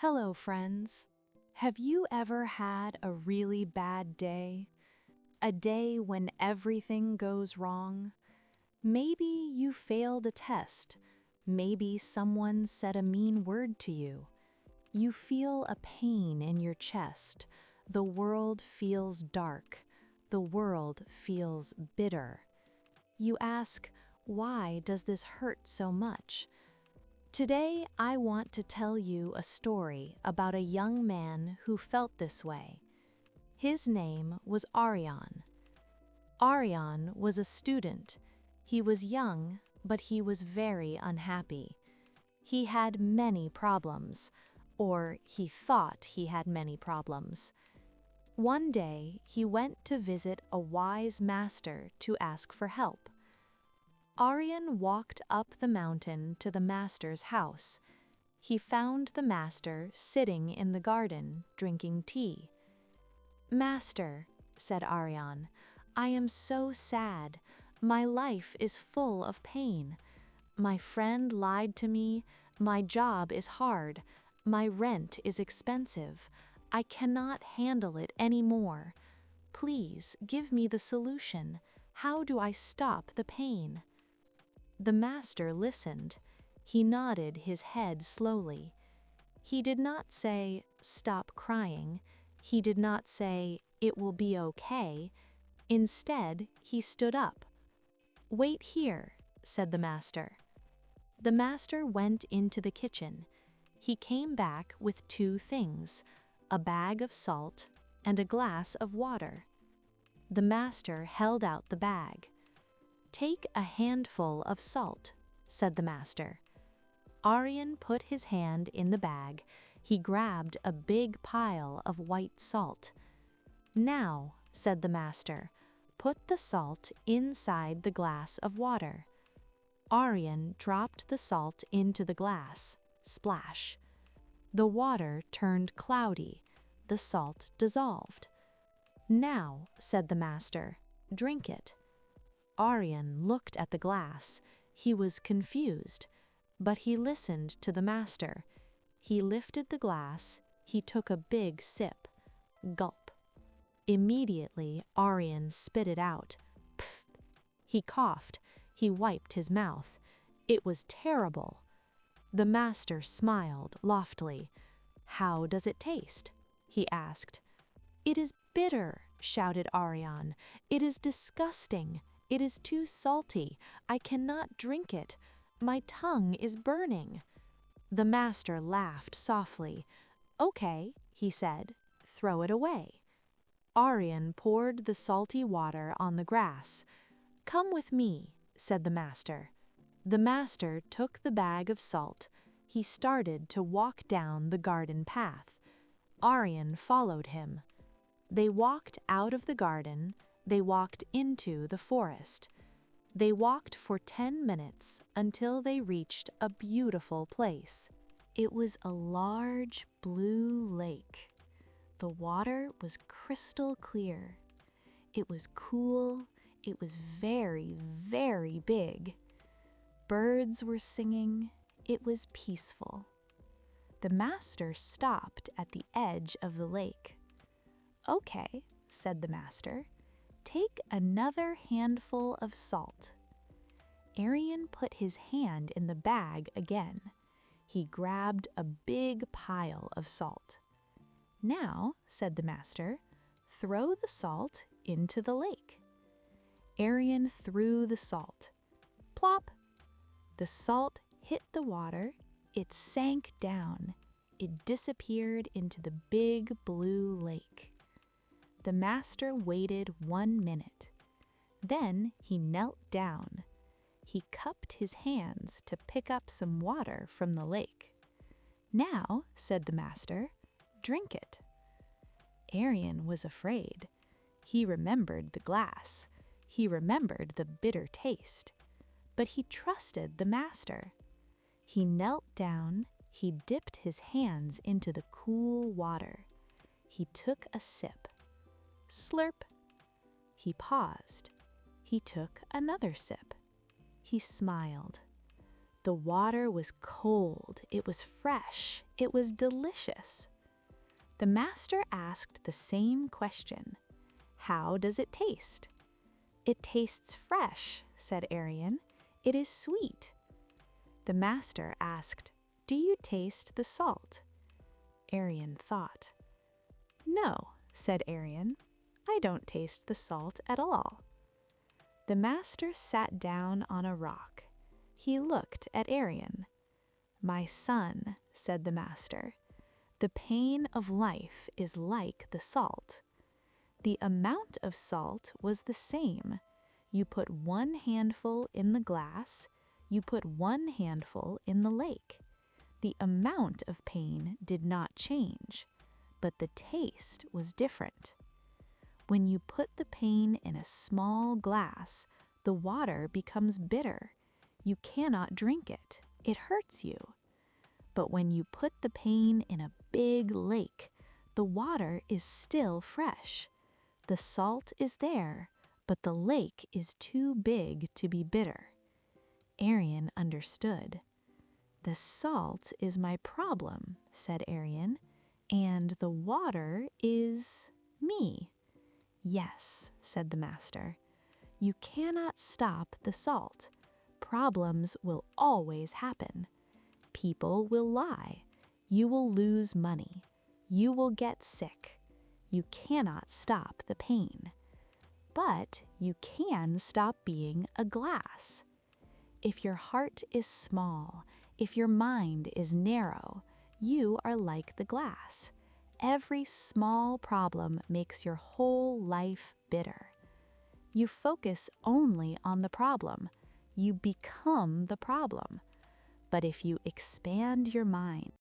Hello, friends. Have you ever had a really bad day? A day when everything goes wrong? Maybe you failed a test. Maybe someone said a mean word to you. You feel a pain in your chest. The world feels dark. The world feels bitter. You ask, why does this hurt so much? Today, I want to tell you a story about a young man who felt this way. His name was Aryan. Aryan was a student. He was young, but he was very unhappy. He had many problems, or he thought he had many problems. One day, he went to visit a wise master to ask for help. Aryan walked up the mountain to the master's house. He found the master sitting in the garden, drinking tea. "Master," said Aryan, "I am so sad. My life is full of pain. My friend lied to me, my job is hard, my rent is expensive. I cannot handle it anymore. Please give me the solution. How do I stop the pain?" The master listened. He nodded his head slowly. He did not say, "Stop crying." He did not say, "It will be okay." Instead, he stood up. "Wait here," said the master. The master went into the kitchen. He came back with two things, a bag of salt and a glass of water. The master held out the bag. "Take a handful of salt," said the master. Aryan put his hand in the bag. He grabbed a big pile of white salt. "Now," said the master, "put the salt inside the glass of water." Aryan dropped the salt into the glass. Splash. The water turned cloudy. The salt dissolved. "Now," said the master, "drink it." Aryan looked at the glass. He was confused, but he listened to the master. He lifted the glass. He took a big sip. Gulp. Immediately, Aryan spit it out. Pfft. He coughed. He wiped his mouth. It was terrible. The master smiled loftily. "How does it taste?" he asked. "It is bitter," shouted Aryan. "It is disgusting. It is too salty. I cannot drink it. My tongue is burning." The master laughed softly. "Okay," he said, "throw it away." Aryan poured the salty water on the grass. "Come with me," said the master. The master took the bag of salt. He started to walk down the garden path. Aryan followed him. They walked out of the garden. They walked into the forest. They walked for 10 minutes until they reached a beautiful place. It was a large blue lake. The water was crystal clear. It was cool. It was very, very big. Birds were singing. It was peaceful. The master stopped at the edge of the lake. "Okay," said the master. "Take another handful of salt." Aryan put his hand in the bag again. He grabbed a big pile of salt. "Now," said the master, "throw the salt into the lake." Aryan threw the salt. Plop! The salt hit the water. It sank down. It disappeared into the big blue lake. The master waited 1 minute. Then he knelt down. He cupped his hands to pick up some water from the lake. "Now," said the master, "drink it." Aryan was afraid. He remembered the glass. He remembered the bitter taste. But he trusted the master. He knelt down. He dipped his hands into the cool water. He took a sip. Slurp. He paused. He took another sip. He smiled. The water was cold, it was fresh, it was delicious. The master asked the same question. How does it taste? It tastes fresh, said Aryan. It is sweet. The master asked, do you taste the salt? Aryan thought. No, said Aryan. I don't taste the salt at all. The master sat down on a rock. He looked at Aryan. My son, said the master, the pain of life is like the salt. The amount of salt was the same. You put 1 handful in the glass, you put 1 handful in the lake. The amount of pain did not change, but the taste was different. When you put the pain in a small glass, the water becomes bitter. You cannot drink it. It hurts you. But when you put the pain in a big lake, the water is still fresh. The salt is there, but the lake is too big to be bitter. Aryan understood. The salt is my problem, said Aryan, and the water is me. Yes, said the master. You cannot stop the salt. Problems will always happen. People will lie. You will lose money. You will get sick. You cannot stop the pain. But you can stop being a glass. If your heart is small, if your mind is narrow, you are like the glass. Every small problem makes your whole life bitter. You focus only on the problem. You become the problem. But if you expand your mind,